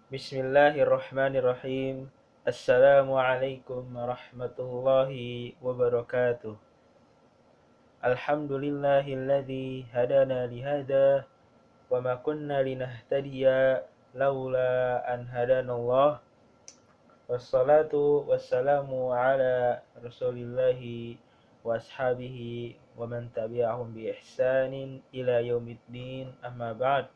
Bismillahirrahmanirrahim. Assalamualaikum warahmatullahi wabarakatuh. Alhamdulillahilladzi hadana lihada wa ma kunna linahtadiya laula an hadanallah. Wassalatu wassalamu ala rasulillahi wa ashabihi wa man tabi'ahum bi ihsanin ila yaumiddin, amma ba'd.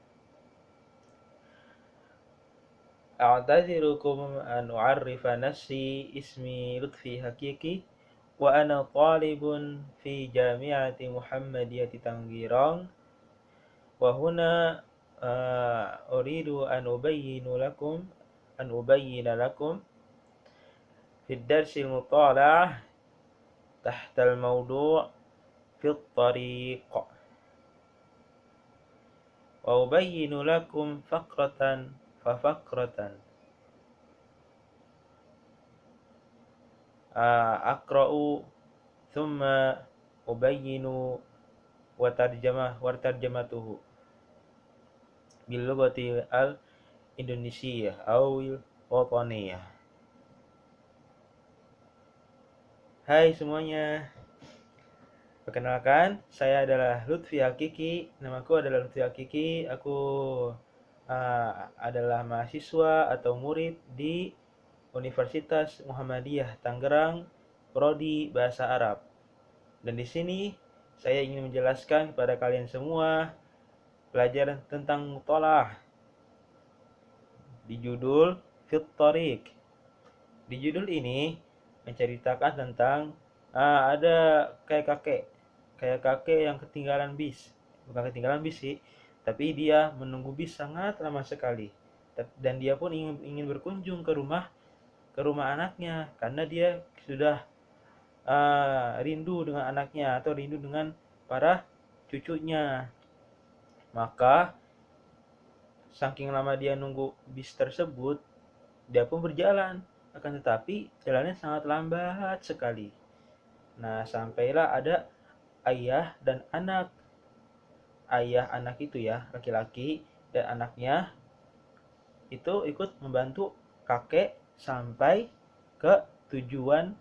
أعتذركم أن أعرف نفسي. اسمي لطفي حقيقي وأنا طالب في جامعة محمدية تانجيران. وهنا أريد أن أبين لكم في الدرس المطالع تحت الموضوع في الطريق، وأبين لكم فقرة ففقرة. أقرأ ثم أبين وترجمته باللغة الإندونيسية أو الوطنية. Hai semuanya, perkenalkan, saya adalah Lutfi Hakiki. Namaku adalah Lutfi Hakiki. Aku adalah mahasiswa atau murid di Universitas Muhammadiyah Tangerang, prodi Bahasa Arab. Dan di sini saya ingin menjelaskan kepada kalian semua pelajaran tentang muthalah di judul Fit Thariq. Di judul ini menceritakan tentang ada kayak kakek yang ketinggalan bis. Bukan ketinggalan bis sih, tapi dia menunggu bis sangat lama sekali. Dan dia pun ingin berkunjung ke rumah anaknya karena dia sudah rindu dengan anaknya atau rindu dengan para cucunya. Maka saking lama dia nunggu bis tersebut, dia pun berjalan, akan tetapi jalannya sangat lambat sekali. Nah, sampailah ada ayah dan anak. Ayah anak itu ya, laki-laki, dan anaknya itu ikut membantu kakek sampai ke tujuannya,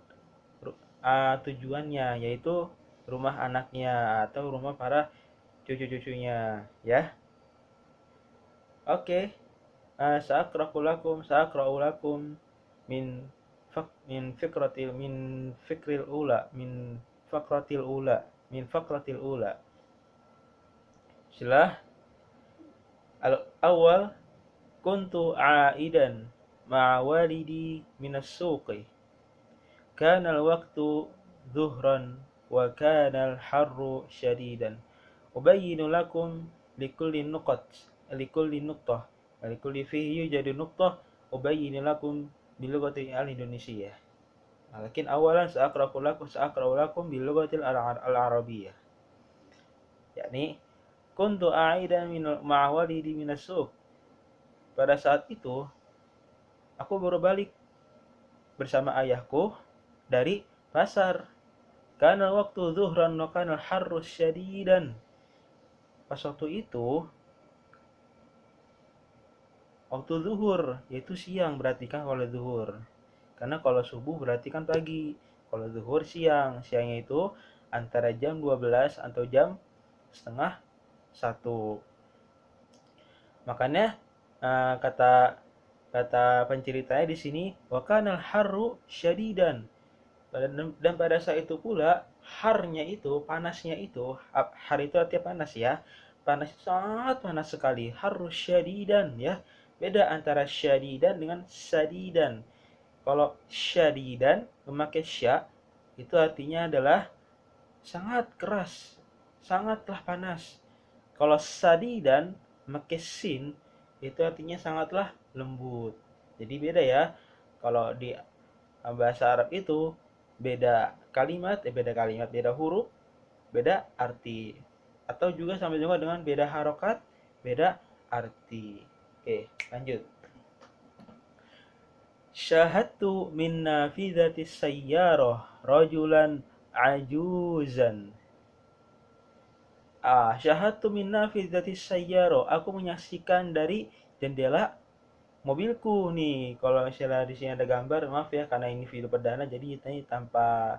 yaitu rumah anaknya atau rumah para cucu-cucunya ya. Oke. Sa'aqra'u lakum min faqratil ula. Silah al-awwal, kuntu aidan ma'a walidi minas suqi. Kana al-waqtu dhuhran wa kana al-harru shadidan. Ubayyinu lakum likulli nuqtah likulli fihi yujadu nuqtah ubayyinu lakum bilughati al-Indonesia. Lakin awalan sa'aqra'u lakum bilughati al-Arabiyyah. Yakni kuntu aidan ma'a walidi minas suq. Pada saat itu aku baru balik bersama ayahku dari pasar. Karena waktu zuhran wa kana harrus syadidan. Pas waktu itu waktu zuhur, yaitu siang, berarti kan kalau zuhur. Karena kalau subuh berarti kan pagi. Kalau zuhur siang. Siangnya itu antara jam 12 atau jam setengah 1. Makanya kata penceritanya di sini wa kana harru syadidan. Dan pada saat itu pula harnya itu, panasnya itu, har itu artinya panas ya. Panas itu sangat panas sekali. Harus syadidan ya. Beda antara syadidan dengan sadidan. Kalau syadidan memakai sya itu artinya adalah sangat keras, sangatlah panas. Kalau sadidan memakai sin itu artinya sangatlah lembut. Jadi beda ya. Kalau di bahasa Arab itu beda kalimat, beda huruf, beda arti. Atau juga sama juga dengan beda harokat, beda arti. Oke, lanjut. Syahadtu min nafidhati sayyarah rajulan ajuzan. Syahadtu min nafidhati sayyarah. Aku menyaksikan dari jendela mobilku nih. Kalau misalnya di sini ada gambar, maaf ya karena ini video perdana jadi ini tanpa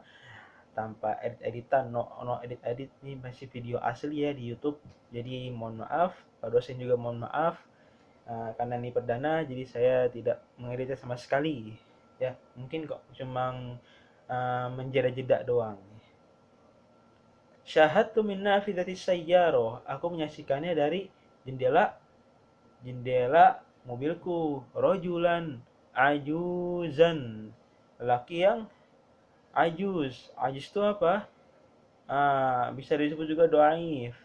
tanpa edit-editan, no edit-edit, ini masih video asli ya di YouTube. Jadi mohon maaf, Pak dosen juga mohon maaf. Karena ini perdana jadi saya tidak mengeditnya sama sekali. Ya, mungkin kok cuma menjeda-jeda doang. Syahadtu min nafidati sayyarah. Aku menyaksikannya dari jendela jendela mobilku. Rojulan ajuzan. Laki yang ajuz. Ajuz itu apa? Bisa disebut juga doaif.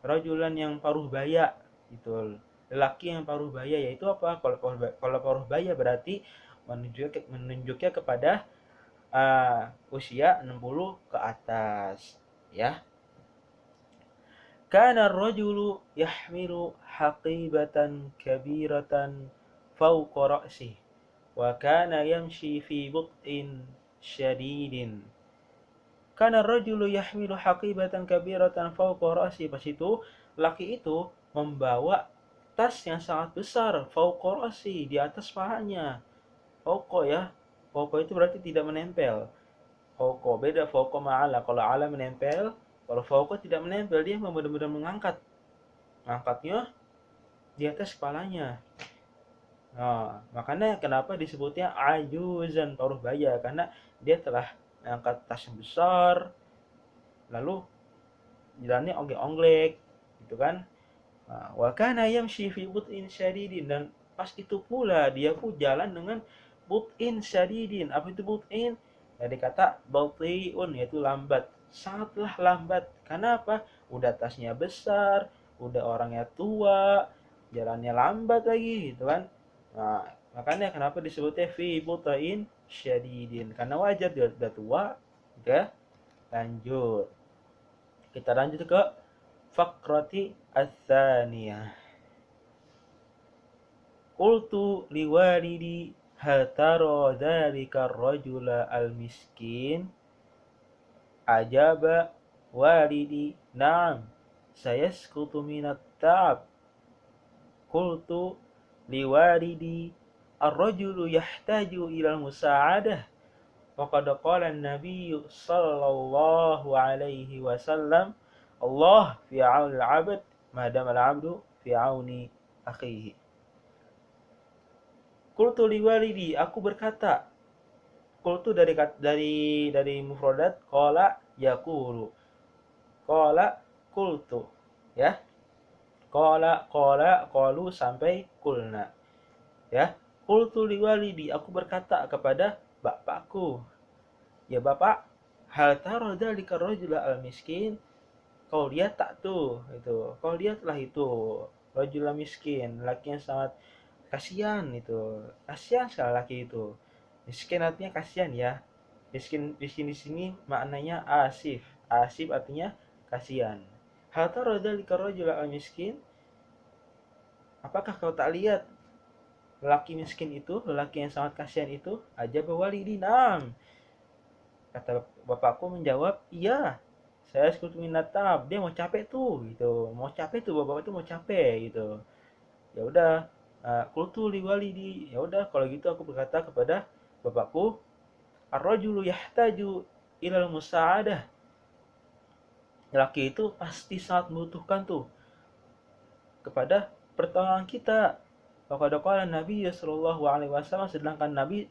Rojulan yang paruh baya. Gitu. Lelaki yang paruh baya yaitu apa? Kalau paruh baya berarti menunjuknya kepada usia 60 ke atas. Ya. Kana ar-rajulu yahmilu haqibatan kabiratan fawqa ra'sih wa kana yamshi fi but'in syadidin. Kana ar-rajulu yahmilu haqibatan kabiratan fawqa ra'sih. Pas itu laki itu membawa tas yang sangat besar fawqa ra'sih, di atas pahanya. Fawqa ya. Fawqa itu berarti tidak menempel. Fauqa beda fauqa ma'ala. Kalau ala menempel, kalau fauqa tidak menempel, dia benar-benar mengangkatnya di atas kepalanya. Nah, makanya kenapa disebutnya ajuzan paruh baya, karena dia telah mengangkat tas yang besar, lalu jalannya onglek-onglek, gitu kan? Wa kana yamshi fi but'in syadidin, dan pas itu pula dia pun jalan dengan but'in syadidin. Apa itu but'in? Dari kata bati'un, yaitu lambat, sangatlah lambat. Karena apa? Udah tasnya besar, udah orangnya tua, jalannya lambat lagi gitu kan. Nah, makanya kenapa disebutnya fi butain syadidin, karena wajar dia udah tua. Oke, lanjut, kita lanjut ke fakrati ats-tsaniyah. Qultu liwalidi hal tara dzalika ar-rajula al-miskin? Ajaba walidi na'am sayasqutu minat ta'ab. Qultu liwalidi ar-rajulu yahtaju ila al-musa'adah wa qad qala an-nabiy sallallahu alaihi wasallam Allah fi 'auni al-'abd ma dama al-'abdu fi 'auni akhihi. Qultu liwalidi, aku berkata. Qultu dari mufradat qala yaqulu. Qala qultu, ya. Qala qalu sampai kulna. Ya. Qultu liwalidi, aku berkata kepada bapakku. Ya bapak, hal tara dzalika rajula al-miskin? Kau lihat tak tuh itu. Kau lihatlah itu rajul miskin, laki yang sangat kasihan itu. Kasihan sekali laki itu. Miskin artinya kasihan ya. Miskin di sini maknanya asif. Asif artinya kasihan. Hal tara dzalika rajul al-miskin? Apakah kau tak lihat lelaki miskin itu, lelaki yang sangat kasihan itu? Ajaba walidi na'am. Kata bapakku menjawab, iya. Saya sekutu minatab, dia mau capek tuh gitu. Mau capek tuh, bapak itu mau capek gitu. Ya udah, qultu liwalidi, ya udah kalau gitu aku berkata kepada bapakku, ar-rajulu yahtaju ilal musa'adah. Laki itu pasti sangat membutuhkan tuh kepada pertolongan kita. Faqad qala Nabi sallallahu alaihi wasallam, sedangkan Nabi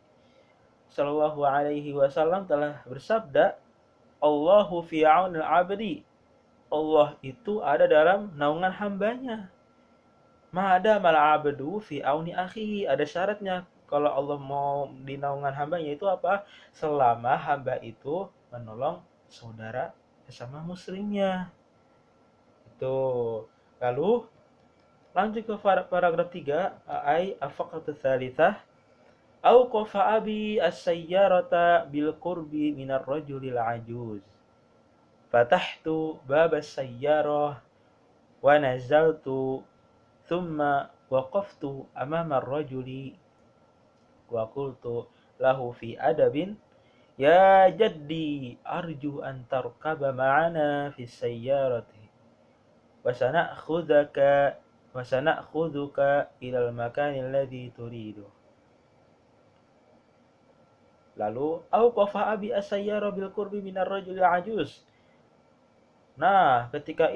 sallallahu alaihi wasallam telah bersabda, Allahu fi 'aunil 'abdi. Allah itu ada dalam naungan hambanya. Ma'ada mal 'abdu fi 'auni akhihi. Ada syaratnya. Kalau Allah mau di naungan hambanya itu apa? Selama hamba itu menolong saudara sesama muslimnya. Itu. Lalu lanjut ke paragraf 3, ai al-faqratu tsalitsah. Auqafa abi as-sayyarata bil qurbi minar rajulil ajuz. Fatahtu bab as-sayyarah wa nazaltu thumma waqaftu amama ar-rajuli wa qultu lahu fi adabin ya jaddi arju an tarkaba ma'ana fi sayyarati wa sana'khudhaka wa sana'khudhuka ilal makanil ladzi turidu. Lalu auqafa abi as-sayyara bil qurbi minar rajul ajuz. Nah, ketika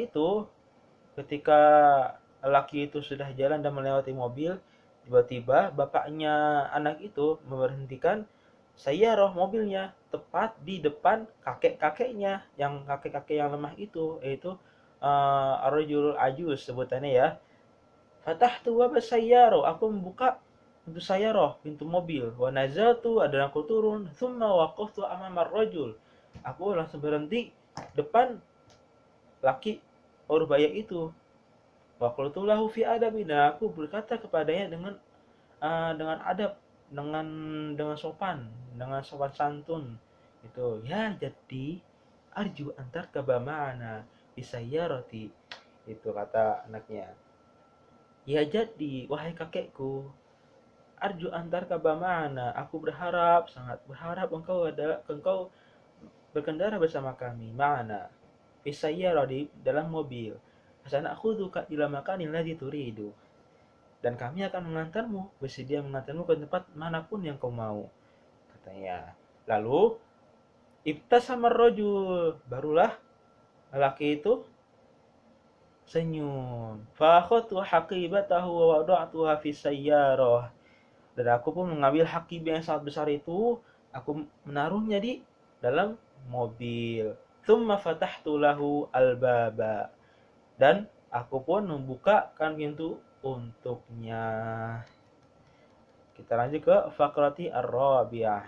laki itu sudah jalan dan melewati mobil, tiba-tiba bapaknya anak itu memberhentikan sayyarah mobilnya tepat di depan kakek-kakeknya, yang kakek-kakek yang lemah itu, yaitu ar-rajul ajuz sebutannya ya. Fatahtu bab sayyarah, aku membuka pintu sayyarah, pintu mobil. Wa nazaltu, dan aku turun. Tsumma waqaftu amama ar-rajul. Aku langsung berhenti depan laki Urbaya itu. Wa qultu lahu fi adabi, dan aku berkata kepadanya dengan adab, dengan sopan santun. Itu, ya jadi arju antar kabamana bisayyarati. Itu kata anaknya. Ya jadi, wahai kakekku, arju antar kabamana, aku sangat berharap engkau berkendara bersama kami. Mana? Bisayyarah, di dalam mobil. Asana akhuduka ila makanil ladzi turidu. Dan kami akan mengantarmu, bersedia mengantarmu ke tempat manapun yang kau mau, katanya. Lalu ibtasama rajul, barulah lelaki itu senyum. Fa akhadtu haqibatahu wa wada'tuha fi sayyarah. Dan aku pun mengambil haqibah yang sangat besar itu, aku menaruhnya di dalam mobil. Tsumma fatahtu lahu al-baba. Dan aku pun membukakan pintu untuknya. Kita lanjut ke faqrati ar-rabi'ah.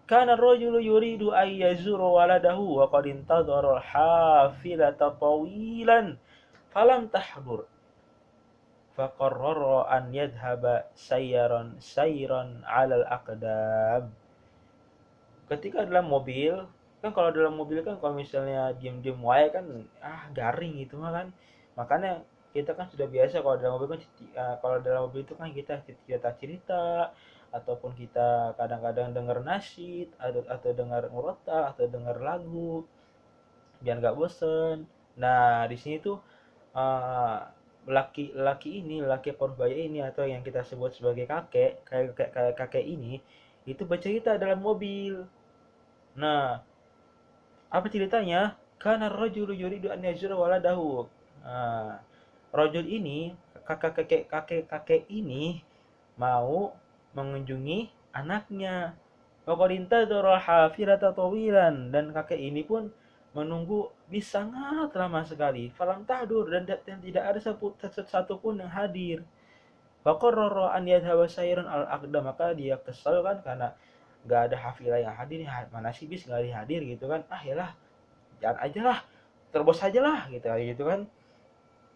Kana ar-rajulu yuridu an yazura waladahu wa qad intadhara al-hafilata tawilan falam tahdur. Faqarrara an yadhhaba sayran 'ala al-aqdam. Ketika dalam mobil, kan kalau dalam mobil kan kalau misalnya diem-diem wae kan garing gitu mah kan. Makanya kita kan sudah biasa kalau dalam mobil kan kalau dalam mobil itu kan kita cerita-cerita, ataupun kita kadang-kadang dengar nasyid atau dengar murotal atau dengar lagu biar nggak bosen. Nah, di sini tuh uh, laki Purbaya ini, atau yang kita sebut sebagai kakek ini, itu bercerita dalam mobil. Nah, apa ceritanya? Karena rajul yuridu an yazura waladahu. Nah, rajul ini, kakek ini mau mengunjungi anaknya. Waqad intadzara hafirata tawilan, dan kakek ini pun menunggu bis sangat lama sekali. Falam tahdur, dan tidak ada satu pun yang hadir. Faqarrara an yadhhaba sayran al-aqdam, maka dia kesal kan karena nggak ada hafilah yang hadir. Mana sih bis nggak hadir gitu kan, yalah, jangan aja lah, terbos aja lah gitu kan.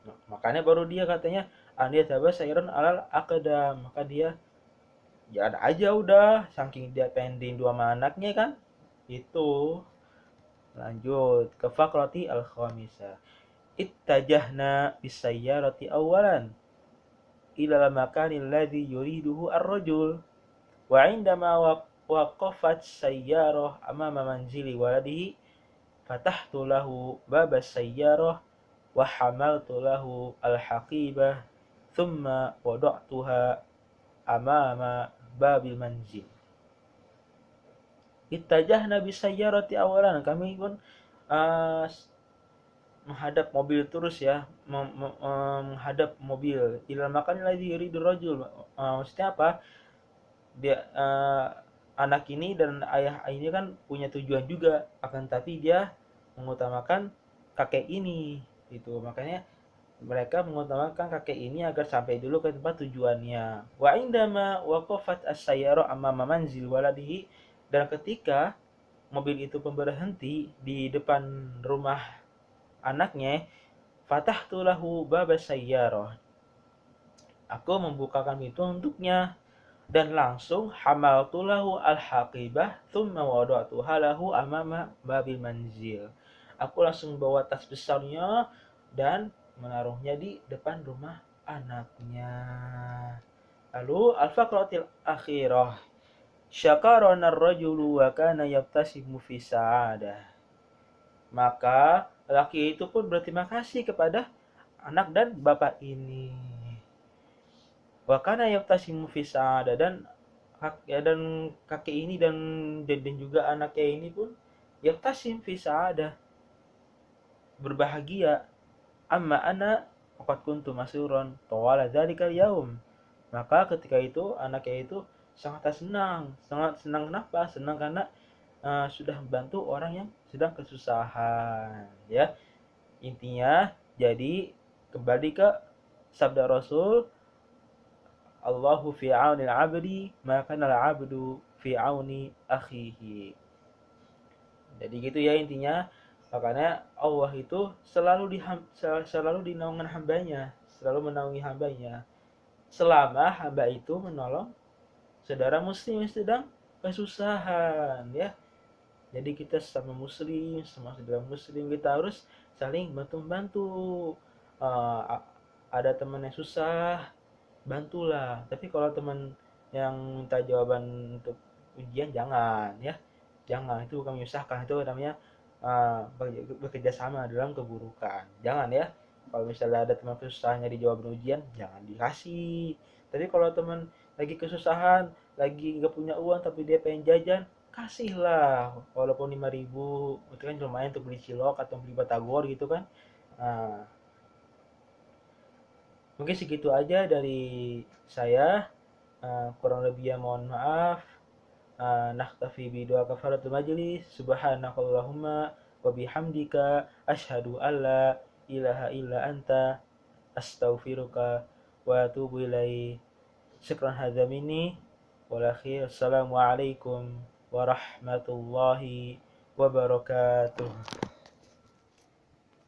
Nah, makanya baru dia katanya an yadhhaba sayran al-aqdam, maka dia jangan aja udah, saking dia pending dua anaknya kan. Itu lanjut ke fakrati al-khamisah. Ittajahna bisayyarati awalan ila makanil ladzi yuriduhu ar-rajul. Wa indama waqafat sayyarah amama manzili waladihi, fatahtu lahu babas sayyarah wa hamaltu lahu al-haqibah thumma wada'tuha amama babil manzil. Ittajahna bisayyarati awalan, kami pun uh, menghadap mobil terus ya, menghadap mobil. Ilal makan lagi yuridur rajul. Maksudnya apa? Dia anak ini dan ayah ini kan punya tujuan juga, akan tapi dia mengutamakan kakek ini itu. Makanya mereka mengutamakan kakek ini agar sampai dulu ke tempat tujuannya. Wa indama waqafat as-sayyara amama manzil waladihi, dan ketika mobil itu berhenti di depan rumah anaknya, fatahtu lahu babas sayyarah, aku membukakan pintu untuknya, dan langsung hamaltu lahu al-haqibah thumma wada'tuha lahu amama babil manzil, aku langsung bawa tas besarnya dan menaruhnya di depan rumah anaknya. Lalu al-faqratil akhirah, syakarana ar-rajulu wa kana yabtasimu fi sa'adah. Maka laki itu pun berterima kasih kepada anak dan bapak ini. Wa kana yaftasimu fi sa'adah, dan kakek ini dan juga anaknya ini pun yaftasim fi sa'adah, berbahagia. Amma ana faqad kuntu masuron tawala dzalikal yaum. Maka ketika itu anaknya itu sangat senang. Kenapa? Senang karena sudah membantu orang yang sedang kesusahan, ya. Intinya, jadi kembali ke sabda Rasul, Allahu fi auni al-'abdi ma kana al-'abdu fi auni akhihi. Jadi gitu ya intinya. Makanya Allah itu selalu di naungan hambanya, selalu menaungi hambanya. Selama hamba itu menolong saudara muslim yang sedang kesusahan, ya. Jadi kita sama muslim, sama saudara muslim, kita harus saling bantu-bantu. Ada teman yang susah, bantulah. Tapi kalau teman yang minta jawaban untuk ujian, jangan, ya. Jangan, itu bukan menyusahkan, itu namanya bekerja sama dalam keburukan. Jangan, ya. Kalau misalnya ada teman kesusahannya di jawaban ujian, jangan dikasih. Tapi kalau teman lagi kesusahan, lagi nggak punya uang tapi dia pengen jajan, kasihlah walaupun 5.000, itu kan lumayan untuk beli cilok atau beli batagor gitu kan. Nah, mungkin segitu aja dari saya. Kurang lebihnya mohon maaf. Naktafi bidoa kafaratul majlis. Subhanakallahumma wa bihamdika asyhadu alla ilaha illa anta astaghfiruka wa atubu ilaik. Syukran hadza minni wal akhir. Assalamualaikum warahmatullahi wabarakatuh.